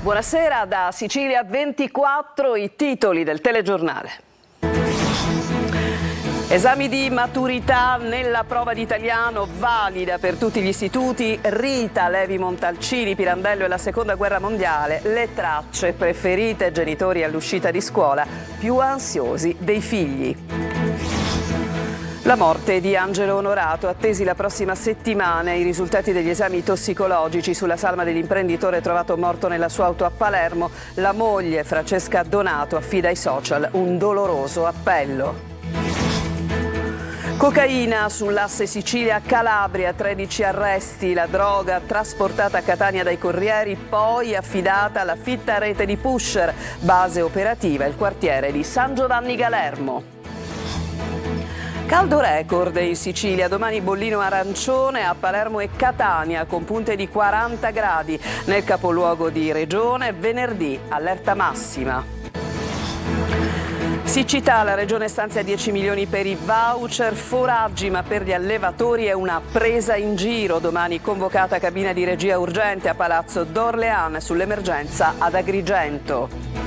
Buonasera da Sicilia 24, i titoli del telegiornale. Esami di maturità nella prova di italiano valida per tutti gli istituti. Rita Levi Montalcini, Pirandello e la Seconda Guerra Mondiale, le tracce preferite, genitori all'uscita di scuola più ansiosi dei figli. La morte di Angelo Onorato, attesi la prossima settimana i risultati degli esami tossicologici sulla salma dell'imprenditore trovato morto nella sua auto a Palermo. La moglie, Francesca Donato, affida ai social un doloroso appello. Cocaina sull'asse Sicilia-Calabria, 13 arresti, la droga trasportata a Catania dai corrieri, poi affidata alla fitta rete di pusher, base operativa il quartiere di San Giovanni Galermo. Caldo record in Sicilia, domani bollino arancione a Palermo e Catania con punte di 40 gradi, nel capoluogo di regione venerdì allerta massima. Siccità, la regione stanzia 10 milioni per i voucher, foraggi ma per gli allevatori è una presa in giro, domani convocata cabina di regia urgente a Palazzo d'Orléans sull'emergenza ad Agrigento.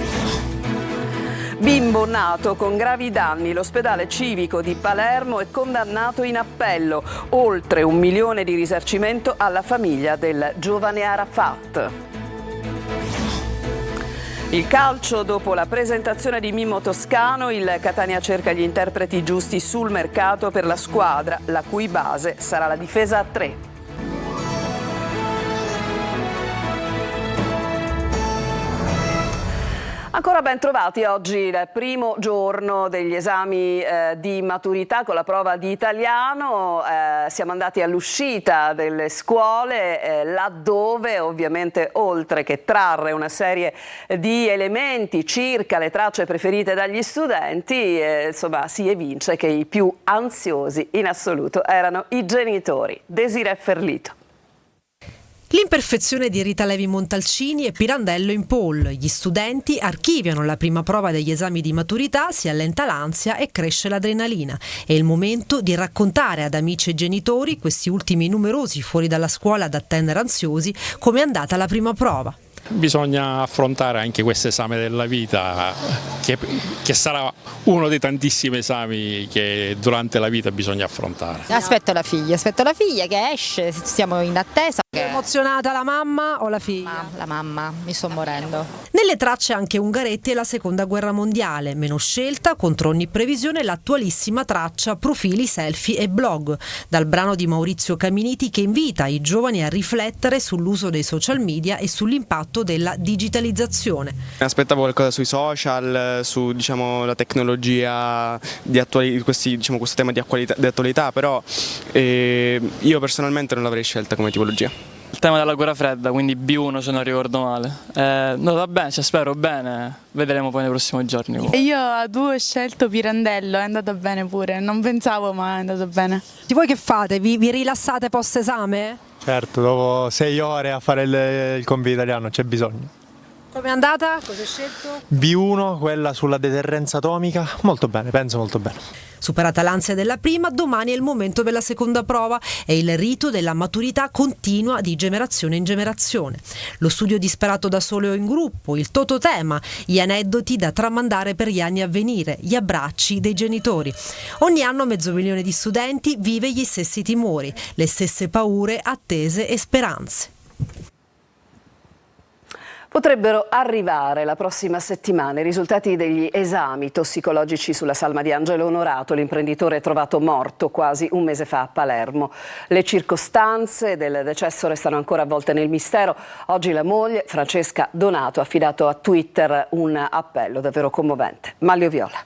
Bimbo nato con gravi danni, l'ospedale civico di Palermo è condannato in appello, oltre 1 milione di risarcimento alla famiglia del giovane Arafat. Il calcio, dopo la presentazione di Mimmo Toscano, il Catania cerca gli interpreti giusti sul mercato per la squadra, la cui base sarà la difesa a 3. Ancora ben trovati, oggi il primo giorno degli esami di maturità con la prova di italiano. Siamo andati all'uscita delle scuole laddove ovviamente oltre che trarre una serie di elementi circa le tracce preferite dagli studenti, insomma si evince che i più ansiosi in assoluto erano i genitori. Desiree Ferlito. L'imperfezione di Rita Levi Montalcini e Pirandello in pole. Gli studenti archiviano la prima prova degli esami di maturità, si allenta l'ansia e cresce l'adrenalina. È il momento di raccontare ad amici e genitori, questi ultimi numerosi fuori dalla scuola ad attendere ansiosi, come è andata la prima prova. Bisogna affrontare anche questo esame della vita, che sarà uno dei tantissimi esami che durante la vita bisogna affrontare. Aspetto la figlia che esce, stiamo in attesa. È emozionata la mamma o la figlia? La mamma, mi sto morendo. Nelle tracce anche Ungaretti e la Seconda Guerra Mondiale, meno scelta, contro ogni previsione l'attualissima traccia profili, selfie e blog, dal brano di Maurizio Caminiti che invita i giovani a riflettere sull'uso dei social media e sull'impatto della digitalizzazione. Aspettavo qualcosa sui social, su la tecnologia di questo tema di attualità, però io personalmente non l'avrei scelta come tipologia. Il tema della guerra fredda, quindi B1 se non ricordo male. No, va bene, spero bene, vedremo poi nei prossimi giorni. E io a 2 ho scelto Pirandello, è andato bene pure, non pensavo ma è andato bene. E voi che fate? Vi rilassate post esame? Certo, dopo 6 ore a fare il compito italiano c'è bisogno. Come è andata? Cosa hai scelto? B1, quella sulla deterrenza atomica, molto bene, penso molto bene. Superata l'ansia della prima, domani è il momento della seconda prova e il rito della maturità continua di generazione in generazione. Lo studio disperato da solo o in gruppo, il tototema, gli aneddoti da tramandare per gli anni a venire, gli abbracci dei genitori. Ogni anno 500.000 di studenti vive gli stessi timori, le stesse paure, attese e speranze. Potrebbero arrivare la prossima settimana i risultati degli esami tossicologici sulla salma di Angelo Onorato, l'imprenditore trovato morto quasi un mese fa a Palermo. Le circostanze del decesso restano ancora avvolte nel mistero. Oggi la moglie, Francesca Donato, ha affidato a Twitter un appello davvero commovente. Maglio Viola.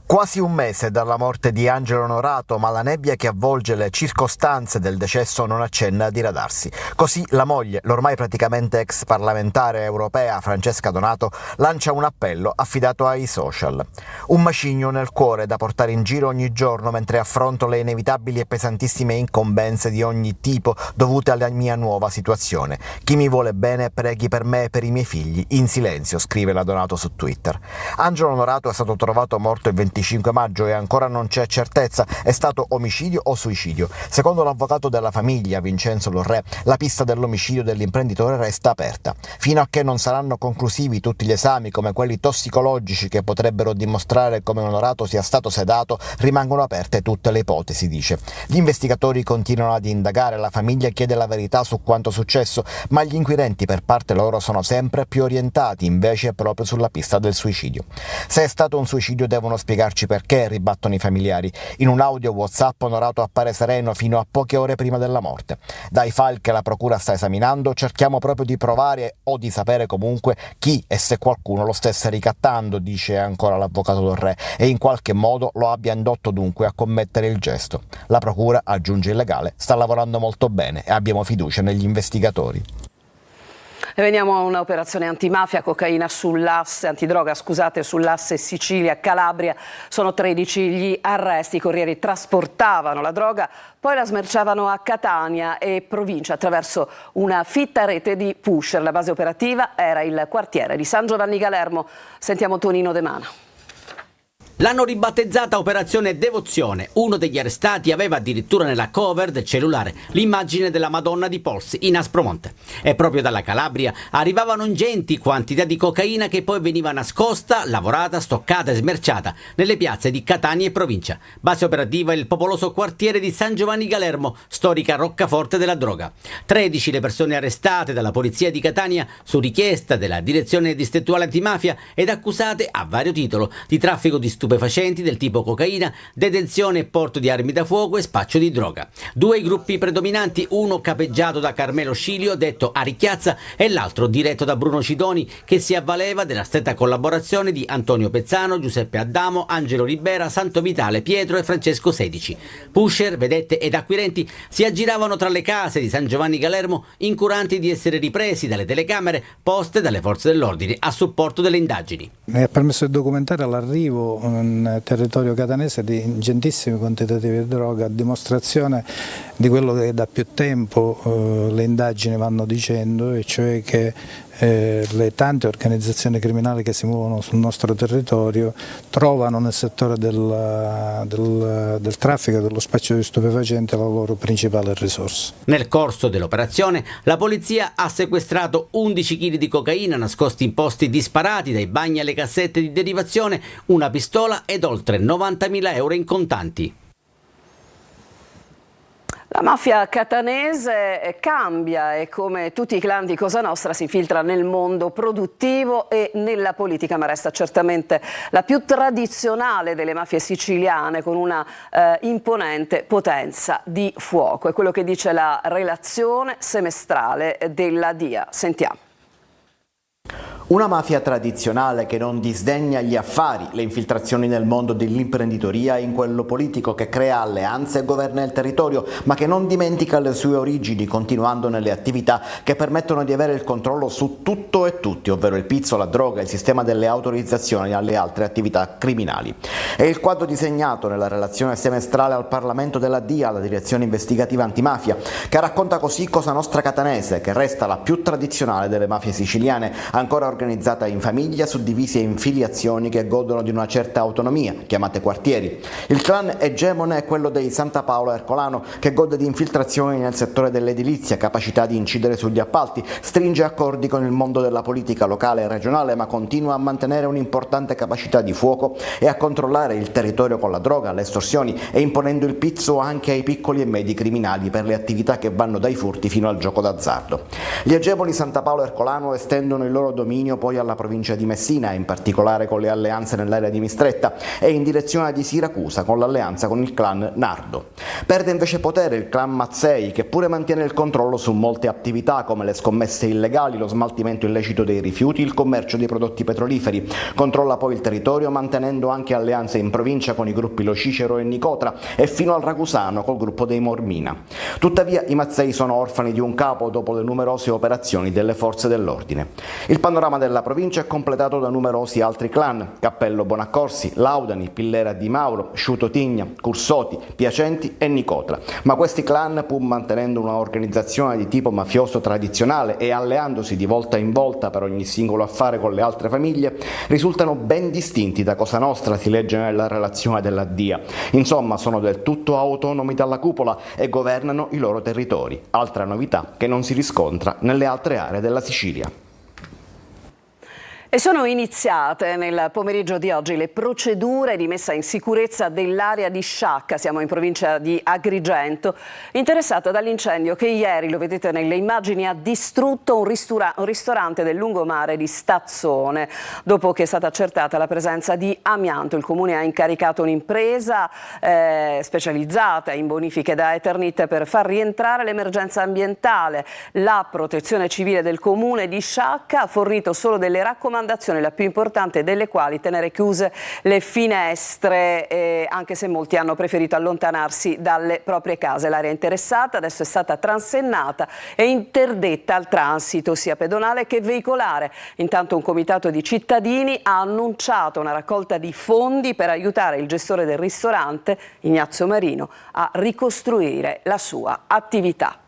Quasi un mese dalla morte di Angelo Onorato, ma la nebbia che avvolge le circostanze del decesso non accenna a diradarsi. Così la moglie, l'ormai praticamente ex parlamentare europea Francesca Donato, lancia un appello affidato ai social. Un macigno nel cuore da portare in giro ogni giorno mentre affronto le inevitabili e pesantissime incombenze di ogni tipo dovute alla mia nuova situazione. Chi mi vuole bene preghi per me e per i miei figli, in silenzio, scrive la Donato su Twitter. Angelo Onorato è stato trovato morto il 24 25 maggio e ancora non c'è certezza, è stato omicidio o suicidio. Secondo l'avvocato della famiglia, Vincenzo Lorrè, la pista dell'omicidio dell'imprenditore resta aperta. Fino a che non saranno conclusivi tutti gli esami, come quelli tossicologici che potrebbero dimostrare come Onorato sia stato sedato, rimangono aperte tutte le ipotesi, dice. Gli investigatori continuano ad indagare, la famiglia chiede la verità su quanto successo, ma gli inquirenti per parte loro sono sempre più orientati invece proprio sulla pista del suicidio. Se è stato un suicidio devono spiegarci perché, ribattono i familiari. In un audio WhatsApp Onorato appare sereno fino a poche ore prima della morte. Dai file che la procura sta esaminando cerchiamo proprio di provare o di sapere comunque chi e se qualcuno lo stesse ricattando, dice ancora l'avvocato del re, e in qualche modo lo abbia indotto dunque a commettere il gesto. La procura, aggiunge il legale, sta lavorando molto bene e abbiamo fiducia negli investigatori. E veniamo a un'operazione antimafia, cocaina sull'asse, antidroga scusate, sull'asse Sicilia-Calabria. Sono 13 gli arresti, i corrieri trasportavano la droga, poi la smerciavano a Catania e provincia attraverso una fitta rete di pusher. La base operativa era il quartiere di San Giovanni Galermo. Sentiamo Tonino De Mana. L'hanno ribattezzata Operazione Devozione. Uno degli arrestati aveva addirittura nella cover del cellulare l'immagine della Madonna di Polsi in Aspromonte. E proprio dalla Calabria arrivavano ingenti quantità di cocaina che poi veniva nascosta, lavorata, stoccata e smerciata nelle piazze di Catania e provincia. Base operativa il popoloso quartiere di San Giovanni Galermo, storica roccaforte della droga. 13 le persone arrestate dalla polizia di Catania su richiesta della direzione distrettuale antimafia ed accusate a vario titolo di traffico di stupefacenti del tipo cocaina, detenzione e porto di armi da fuoco e spaccio di droga. 2 i gruppi predominanti, uno capeggiato da Carmelo Scilio, detto Aricchiazza, e l'altro diretto da Bruno Cidoni, che si avvaleva della stretta collaborazione di Antonio Pezzano, Giuseppe Addamo, Angelo Ribera, Santo Vitale, Pietro e Francesco Sedici. Pusher, vedette ed acquirenti si aggiravano tra le case di San Giovanni Galermo, incuranti di essere ripresi dalle telecamere poste dalle forze dell'ordine a supporto delle indagini. Mi ha permesso di documentare l'arrivo in territorio catanese di ingentissimi quantitativi di droga, a dimostrazione di quello che da più tempo le indagini vanno dicendo, e cioè che le tante organizzazioni criminali che si muovono sul nostro territorio trovano nel settore del traffico e dello spaccio di stupefacenti la loro principale risorsa. Nel corso dell'operazione la polizia ha sequestrato 11 kg di cocaina nascosti in posti disparati, dai bagni alle cassette di derivazione, una pistola ed oltre 90.000 euro in contanti. La mafia catanese cambia e, come tutti i clan di Cosa Nostra, si infiltra nel mondo produttivo e nella politica, ma resta certamente la più tradizionale delle mafie siciliane, con una imponente potenza di fuoco. È quello che dice la relazione semestrale della DIA. Sentiamo. Una mafia tradizionale che non disdegna gli affari, le infiltrazioni nel mondo dell'imprenditoria e in quello politico, che crea alleanze e governa il territorio, ma che non dimentica le sue origini, continuando nelle attività che permettono di avere il controllo su tutto e tutti, ovvero il pizzo, la droga, il sistema delle autorizzazioni e alle altre attività criminali. È il quadro disegnato nella relazione semestrale al Parlamento della DIA, la Direzione Investigativa Antimafia, che racconta così Cosa Nostra catanese, che resta la più tradizionale delle mafie siciliane, ancora organizzata in famiglia, suddivise in filiazioni che godono di una certa autonomia, chiamate quartieri. Il clan egemone è quello dei Santa Paolo Ercolano, che gode di infiltrazioni nel settore dell'edilizia, capacità di incidere sugli appalti, stringe accordi con il mondo della politica locale e regionale, ma continua a mantenere un'importante capacità di fuoco e a controllare il territorio con la droga, le estorsioni e imponendo il pizzo anche ai piccoli e medi criminali per le attività che vanno dai furti fino al gioco d'azzardo. Gli egemoni Santa Paolo Ercolano estendono il loro dominio poi alla provincia di Messina, in particolare con le alleanze nell'area di Mistretta, e in direzione di Siracusa con l'alleanza con il clan Nardo. Perde invece potere il clan Mazzei, che pure mantiene il controllo su molte attività come le scommesse illegali, lo smaltimento illecito dei rifiuti, il commercio dei prodotti petroliferi. Controlla poi il territorio mantenendo anche alleanze in provincia con i gruppi Lo Cicero e Nicotra e fino al Ragusano col gruppo dei Mormina. Tuttavia i Mazzei sono orfani di un capo dopo le numerose operazioni delle forze dell'ordine. Il panorama panorama della provincia è completato da numerosi altri clan: Cappello Bonaccorsi, Laudani, Pillera di Mauro, Sciuto Tigna, Cursoti, Piacenti e Nicotla. Ma questi clan, pur mantenendo una organizzazione di tipo mafioso tradizionale e alleandosi di volta in volta per ogni singolo affare con le altre famiglie, risultano ben distinti da Cosa Nostra, si legge nella relazione della DIA. Insomma, sono del tutto autonomi dalla cupola e governano i loro territori. Altra novità che non si riscontra nelle altre aree della Sicilia. E sono iniziate nel pomeriggio di oggi le procedure di messa in sicurezza dell'area di Sciacca, siamo in provincia di Agrigento, interessata dall'incendio che ieri, lo vedete nelle immagini, ha distrutto un ristorante del lungomare di Stazzone. Dopo che è stata accertata la presenza di amianto, il Comune ha incaricato un'impresa specializzata in bonifiche da Eternit per far rientrare l'emergenza ambientale. La Protezione Civile del Comune di Sciacca ha fornito solo delle raccomandazioni, la più importante delle quali tenere chiuse le finestre, anche se molti hanno preferito allontanarsi dalle proprie case. L'area interessata adesso è stata transennata e interdetta al transito sia pedonale che veicolare. Intanto un comitato di cittadini ha annunciato una raccolta di fondi per aiutare il gestore del ristorante, Ignazio Marino, a ricostruire la sua attività.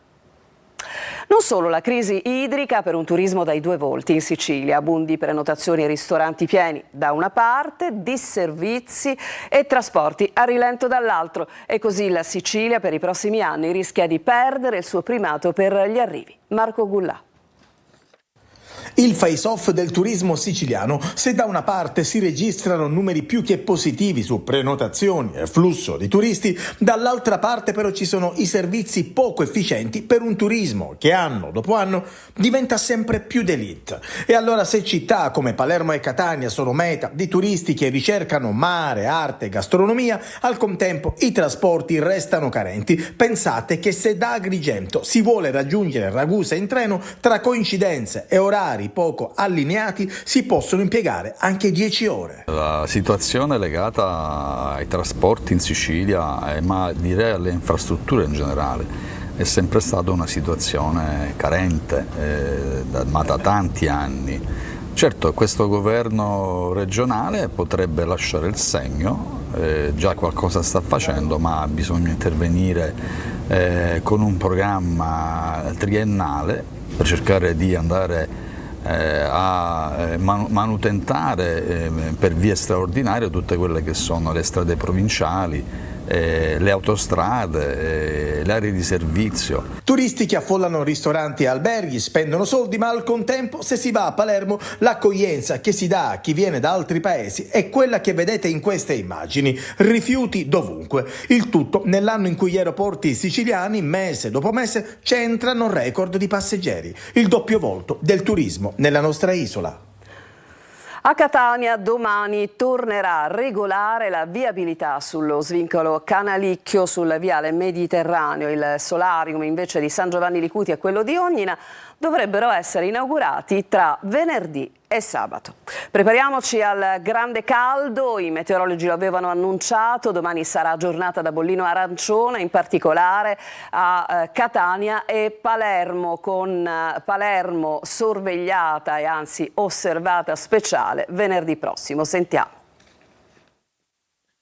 Non solo la crisi idrica per un turismo dai due volti in Sicilia, abundi prenotazioni e ristoranti pieni da una parte, disservizi e trasporti a rilento dall'altro, e così la Sicilia per i prossimi anni rischia di perdere il suo primato per gli arrivi. Marco Gullà. Il face-off del turismo siciliano: se da una parte si registrano numeri più che positivi su prenotazioni e flusso di turisti, dall'altra parte però ci sono i servizi poco efficienti per un turismo che anno dopo anno diventa sempre più d'élite. E allora, se città come Palermo e Catania sono meta di turisti che ricercano mare, arte e gastronomia, al contempo i trasporti restano carenti. Pensate che se da Agrigento si vuole raggiungere Ragusa in treno, tra coincidenze e orari poco allineati si possono impiegare anche 10 ore. La situazione è legata ai trasporti in Sicilia, ma direi alle infrastrutture in generale, è sempre stata una situazione carente, ma da tanti anni. Certo, questo governo regionale potrebbe lasciare il segno, già qualcosa sta facendo, ma bisogna intervenire con un programma triennale per cercare di andare a manutentare per vie straordinarie tutte quelle che sono le strade provinciali, le autostrade, le aree di servizio. Turisti che affollano ristoranti e alberghi, spendono soldi, ma al contempo, se si va a Palermo, l'accoglienza che si dà a chi viene da altri paesi è quella che vedete in queste immagini: rifiuti dovunque. Il tutto nell'anno in cui gli aeroporti siciliani, mese dopo mese, centrano record di passeggeri, il doppio volto del turismo nella nostra isola. A Catania domani tornerà regolare la viabilità sullo svincolo Canalicchio sul viale Mediterraneo. Il solarium invece di San Giovanni Licuti e quello di Ognina dovrebbero essere inaugurati tra venerdì e sabato. Prepariamoci al grande caldo, i meteorologi lo avevano annunciato, domani sarà giornata da bollino arancione, in particolare a Catania e Palermo, con Palermo sorvegliata e anzi osservata speciale venerdì prossimo. Sentiamo.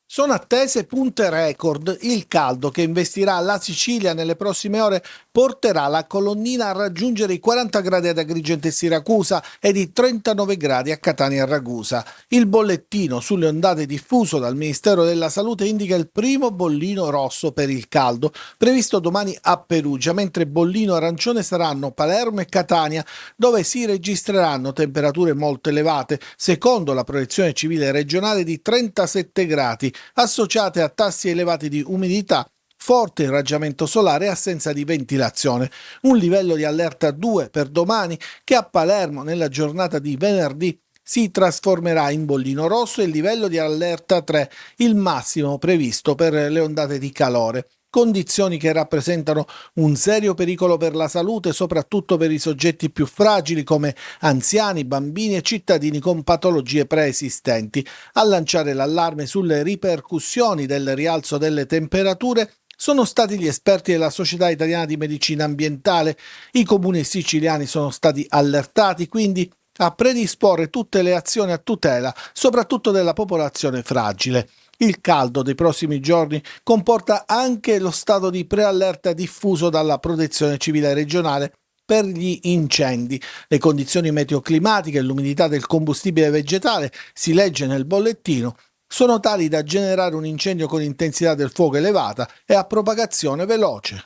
Sono attese punte record. Il caldo che investirà la Sicilia nelle prossime ore porterà la colonnina a raggiungere i 40 gradi ad Agrigento e Siracusa ed i 39 gradi a Catania e Ragusa. Il bollettino sulle ondate diffuso dal Ministero della Salute indica il primo bollino rosso per il caldo, previsto domani a Perugia, mentre bollino arancione saranno Palermo e Catania, dove si registreranno temperature molto elevate, secondo la protezione civile regionale di 37 gradi, associate a tassi elevati di umidità, forte irraggiamento solare e assenza di ventilazione. Un livello di allerta 2 per domani che a Palermo nella giornata di venerdì si trasformerà in bollino rosso, e il livello di allerta 3, il massimo previsto per le ondate di calore. Condizioni che rappresentano un serio pericolo per la salute, soprattutto per i soggetti più fragili come anziani, bambini e cittadini con patologie preesistenti. A lanciare l'allarme sulle ripercussioni del rialzo delle temperature sono stati gli esperti della Società Italiana di Medicina Ambientale. I comuni siciliani sono stati allertati, quindi a predisporre tutte le azioni a tutela, soprattutto della popolazione fragile. Il caldo dei prossimi giorni comporta anche lo stato di preallerta diffuso dalla Protezione Civile regionale per gli incendi. Le condizioni meteoclimatiche e l'umidità del combustibile vegetale, si legge nel bollettino, sono tali da generare un incendio con intensità del fuoco elevata e a propagazione veloce.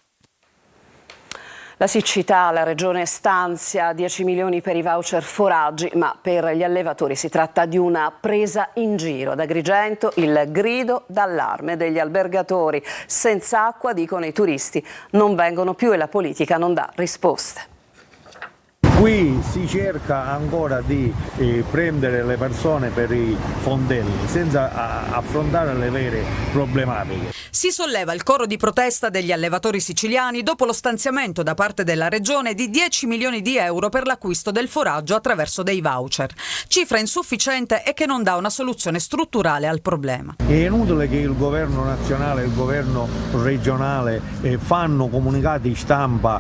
La siccità, la Regione stanzia 10 milioni per i voucher foraggi, ma per gli allevatori si tratta di una presa in giro. Ad Agrigento il grido d'allarme degli albergatori. Senza acqua, dicono i turisti, non vengono più e la politica non dà risposte. Qui si cerca ancora di prendere le persone per i fondelli senza affrontare le vere problematiche. Si solleva il coro di protesta degli allevatori siciliani dopo lo stanziamento da parte della Regione di 10 milioni di euro per l'acquisto del foraggio attraverso dei voucher. Cifra insufficiente e che non dà una soluzione strutturale al problema. È inutile che il governo nazionale e il governo regionale fanno comunicati stampa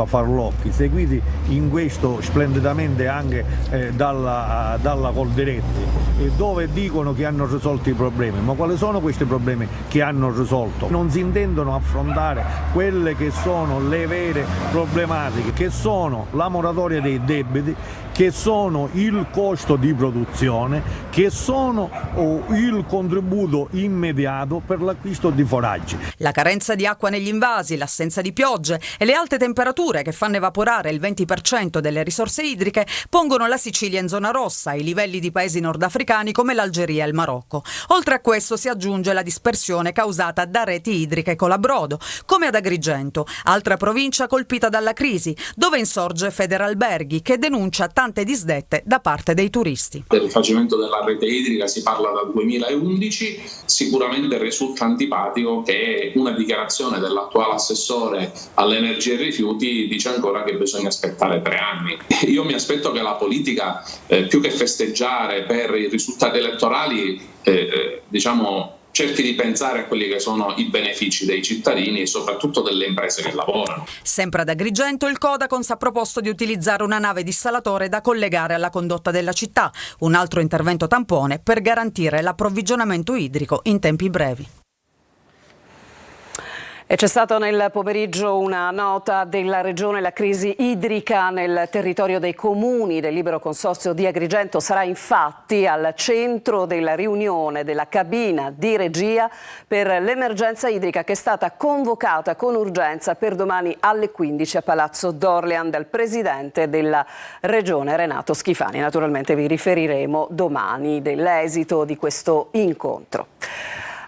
farlocchi, seguiti in questo splendidamente anche dalla Coldiretti, dove dicono che hanno risolto i problemi. Ma quali sono questi problemi che hanno risolto? Non si intendono affrontare quelle che sono le vere problematiche, che sono la moratoria dei debiti, che sono il costo di produzione, che sono il contributo immediato per l'acquisto di foraggi. La carenza di acqua negli invasi, l'assenza di piogge e le alte temperature che fanno evaporare il 20% delle risorse idriche pongono la Sicilia in zona rossa ai livelli di paesi nordafricani come l'Algeria e il Marocco. Oltre a questo si aggiunge la dispersione causata da reti idriche colabrodo, come ad Agrigento, altra provincia colpita dalla crisi, dove insorge Federalberghi, che denuncia tante disdette da parte dei turisti. Del rifacimento della rete idrica si parla dal 2011, sicuramente risulta antipatico che una dichiarazione dell'attuale assessore all'energia e ai rifiuti dice ancora che bisogna aspettare 3 anni. Io mi aspetto che la politica, più che festeggiare per i risultati elettorali, cerchi di pensare a quelli che sono i benefici dei cittadini e soprattutto delle imprese che lavorano. Sempre ad Agrigento il Codacons ha proposto di utilizzare una nave dissalatore da collegare alla condotta della città, un altro intervento tampone per garantire l'approvvigionamento idrico in tempi brevi. E c'è stata nel pomeriggio una nota della Regione. La crisi idrica nel territorio dei comuni del libero consorzio di Agrigento sarà infatti al centro della riunione della cabina di regia per l'emergenza idrica che è stata convocata con urgenza per domani alle 15 a Palazzo d'Orlean dal Presidente della Regione Renato Schifani. Naturalmente vi riferiremo domani dell'esito di questo incontro.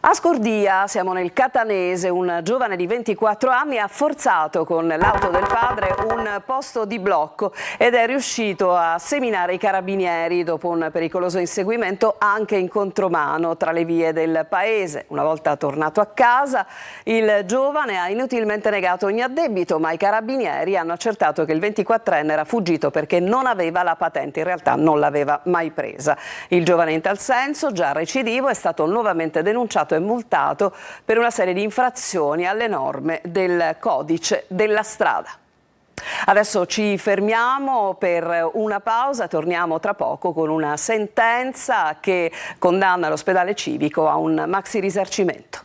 A Scordia, siamo nel Catanese, un giovane di 24 anni ha forzato con l'auto del padre un posto di blocco ed è riuscito a seminare i carabinieri dopo un pericoloso inseguimento anche in contromano tra le vie del paese. Una volta tornato a casa, il giovane ha inutilmente negato ogni addebito, ma i carabinieri hanno accertato che il 24enne era fuggito perché non aveva la patente, in realtà non l'aveva mai presa. Il giovane in tal senso, già recidivo, è stato nuovamente denunciato e multato per una serie di infrazioni alle norme del codice della strada. Adesso ci fermiamo per una pausa, torniamo tra poco con una sentenza che condanna l'ospedale civico a un maxi risarcimento.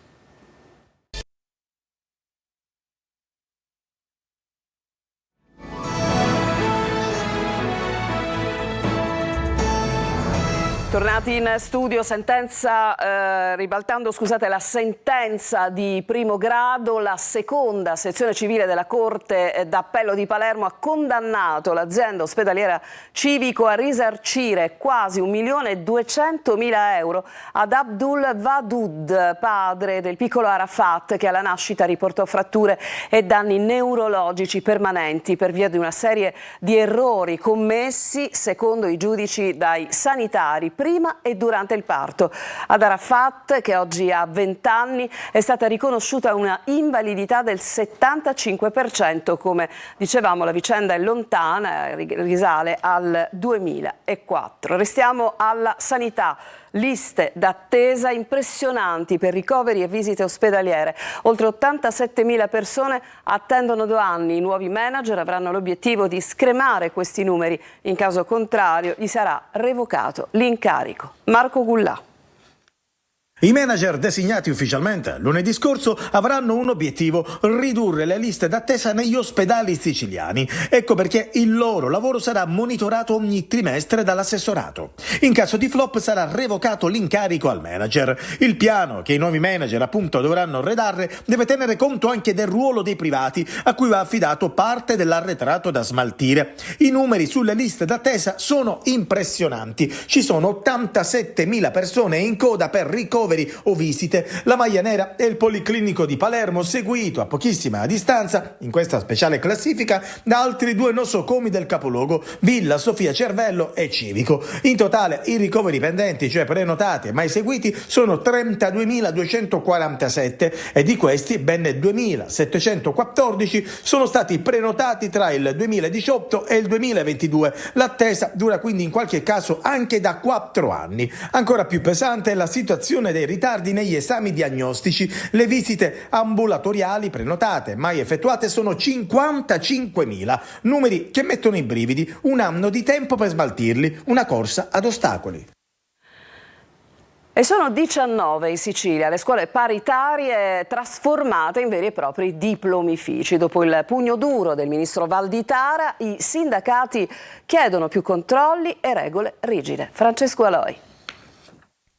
Tornati in studio, ribaltando la sentenza di primo grado, la seconda sezione civile della Corte d'Appello di Palermo ha condannato l'azienda ospedaliera Civico a risarcire quasi 1.200.000 euro ad Abdul Wadud, padre del piccolo Arafat, che alla nascita riportò fratture e danni neurologici permanenti per via di una serie di errori commessi, secondo i giudici, dai sanitari prima e durante il parto. Ad Arafat, che oggi ha 20 anni, è stata riconosciuta una invalidità del 75%. Come dicevamo, la vicenda è lontana, risale al 2004. Restiamo alla sanità. Liste d'attesa impressionanti per ricoveri e visite ospedaliere. Oltre 87.000 persone attendono da anni. I nuovi manager avranno l'obiettivo di scremare questi numeri. In caso contrario gli sarà revocato l'incarico. Marco Gullà. I manager designati ufficialmente lunedì scorso avranno un obiettivo: ridurre le liste d'attesa negli ospedali siciliani. Ecco perché il loro lavoro sarà monitorato ogni trimestre dall'assessorato. In caso di flop sarà revocato l'incarico al manager. Il piano che i nuovi manager appunto dovranno redare deve tenere conto anche del ruolo dei privati a cui va affidato parte dell'arretrato da smaltire. I numeri sulle liste d'attesa sono impressionanti. Ci sono 87.000 persone in coda per ricoveri o visite. La maglia nera è il Policlinico di Palermo, seguito a pochissima distanza in questa speciale classifica da altri due nosocomi del capoluogo, Villa Sofia Cervello e Civico. In totale i ricoveri pendenti, cioè prenotati e mai seguiti, sono 32.247 e di questi ben 2.714 sono stati prenotati tra il 2018 e il 2022. L'attesa dura quindi in qualche caso anche da 4 anni. Ancora più pesante è la situazione dei ritardi negli esami diagnostici. Le visite ambulatoriali prenotate mai effettuate sono 55.000, numeri che mettono i brividi. Un anno di tempo per smaltirli, una corsa ad ostacoli. E sono 19 in Sicilia le scuole paritarie trasformate in veri e propri diplomifici. Dopo il pugno duro del ministro Valditara, i sindacati chiedono più controlli e regole rigide. Francesco Aloi.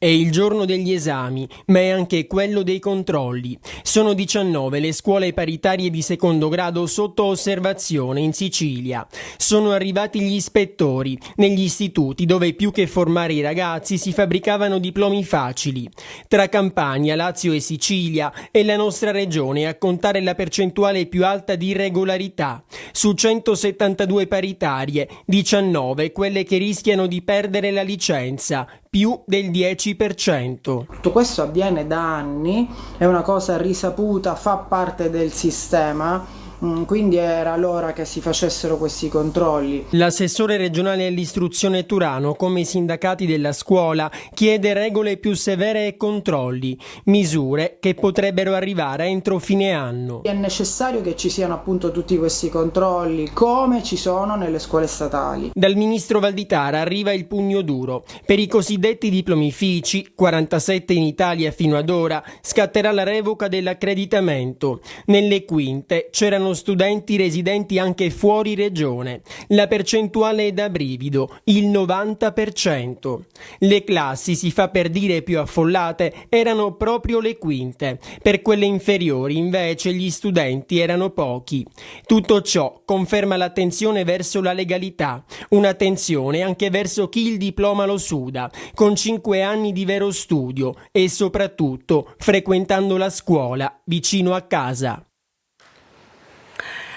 È il giorno degli esami, ma è anche quello dei controlli. Sono 19 le scuole paritarie di secondo grado sotto osservazione in Sicilia. Sono arrivati gli ispettori negli istituti dove più che formare i ragazzi si fabbricavano diplomi facili. Tra Campania, Lazio e Sicilia è la nostra regione a contare la percentuale più alta di irregolarità. Su 172 paritarie, 19 quelle che rischiano di perdere la licenza, più del 10%. Tutto questo avviene da anni, è una cosa risaputa, fa parte del sistema. Quindi era l'ora che si facessero questi controlli. L'assessore regionale all'istruzione Turano, come i sindacati della scuola, chiede regole più severe e controlli, misure che potrebbero arrivare entro fine anno. È necessario che ci siano appunto tutti questi controlli, come ci sono nelle scuole statali. Dal ministro Valditara arriva il pugno duro. Per i cosiddetti diplomifici, 47 in Italia fino ad ora, scatterà la revoca dell'accreditamento. Nelle quinte c'erano studenti residenti anche fuori regione. La percentuale è da brivido, il 90%. Le classi, si fa per dire più affollate, erano proprio le quinte. Per quelle inferiori, invece, gli studenti erano pochi. Tutto ciò conferma l'attenzione verso la legalità, un'attenzione anche verso chi il diploma lo suda, con 5 anni di vero studio e soprattutto frequentando la scuola vicino a casa.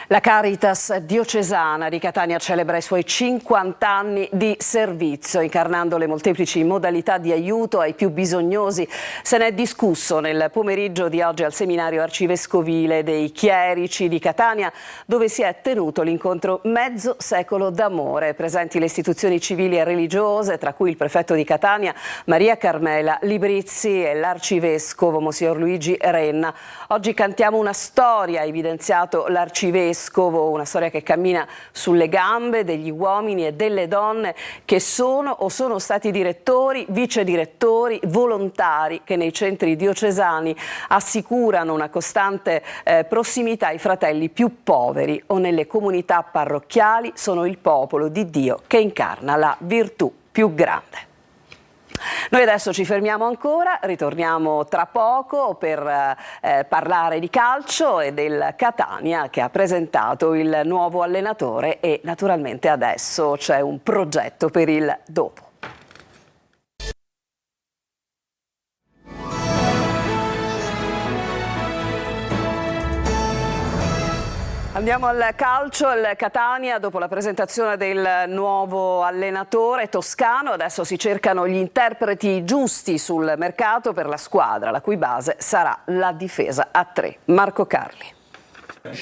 La Caritas diocesana di Catania celebra i suoi 50 anni di servizio, incarnando le molteplici modalità di aiuto ai più bisognosi. Se ne è discusso nel pomeriggio di oggi al seminario arcivescovile dei chierici di Catania, dove si è tenuto l'incontro Mezzo secolo d'amore. Presenti le istituzioni civili e religiose, tra cui il prefetto di Catania, Maria Carmela Librizzi, e l'arcivescovo Monsignor Luigi Renna. Oggi cantiamo una storia, ha evidenziato l'arcivescovo, una storia che cammina sulle gambe degli uomini e delle donne che sono o sono stati direttori, vice direttori, volontari che nei centri diocesani assicurano una costante prossimità ai fratelli più poveri o nelle comunità parrocchiali sono il popolo di Dio che incarna la virtù più grande. Noi adesso ci fermiamo ancora, ritorniamo tra poco per parlare di calcio e del Catania che ha presentato il nuovo allenatore e naturalmente adesso c'è un progetto per il dopo. Andiamo al calcio, il Catania dopo la presentazione del nuovo allenatore toscano, adesso si cercano gli interpreti giusti sul mercato per la squadra, la cui base sarà la difesa a 3. Marco Carli.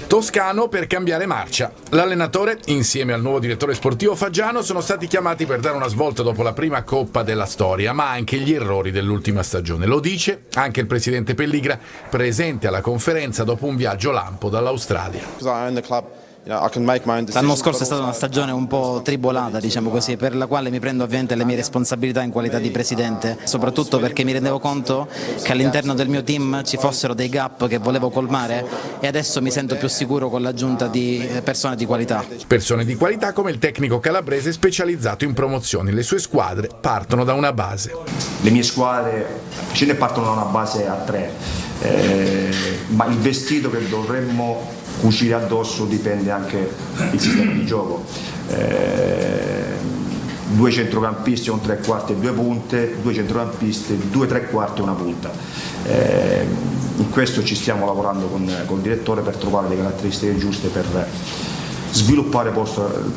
Toscano per cambiare marcia. L'allenatore, insieme al nuovo direttore sportivo Faggiano, sono stati chiamati per dare una svolta dopo la prima coppa della storia, ma anche gli errori dell'ultima stagione. Lo dice anche il presidente Pelligra, presente alla conferenza dopo un viaggio lampo dall'Australia. L'anno scorso è stata una stagione un po' tribolata, diciamo così, per la quale mi prendo ovviamente le mie responsabilità in qualità di presidente, soprattutto perché mi rendevo conto che all'interno del mio team ci fossero dei gap che volevo colmare e adesso mi sento più sicuro con l'aggiunta di persone di qualità. Persone di qualità come il tecnico calabrese specializzato in promozioni. Le sue squadre partono da una base. Le mie squadre partono da una base a 3, ma il vestito che dovremmo cucire addosso dipende anche il sistema di gioco. 2 centrocampisti, un 3 quarti e 2 punte, 2 centrocampisti, 2 3 quarti e una punta. In questo ci stiamo lavorando con il direttore per trovare le caratteristiche giuste per sviluppare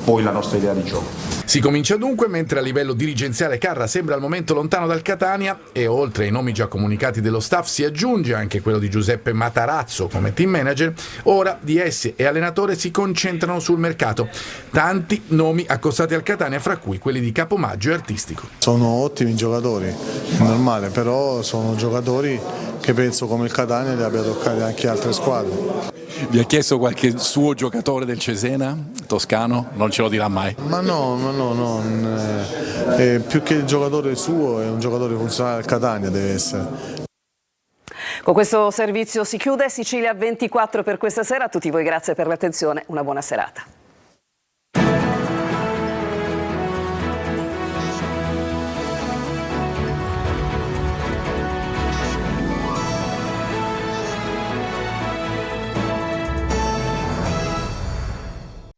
poi la nostra idea di gioco. Si comincia dunque, mentre a livello dirigenziale Carra sembra al momento lontano dal Catania e oltre ai nomi già comunicati dello staff si aggiunge anche quello di Giuseppe Matarazzo come team manager. Ora DS e allenatore si concentrano sul mercato. Tanti nomi accostati al Catania, fra cui quelli di Capomaggio e Artistico. Sono ottimi giocatori, è normale, però sono giocatori che penso come il Catania li abbia toccati anche altre squadre. Vi ha chiesto qualche suo giocatore del Cesena, toscano? Non ce lo dirà mai. Ma no, più che il giocatore suo è un giocatore funzionale al Catania, deve essere. Con questo servizio si chiude Sicilia 24 per questa sera. A tutti voi grazie per l'attenzione, una buona serata.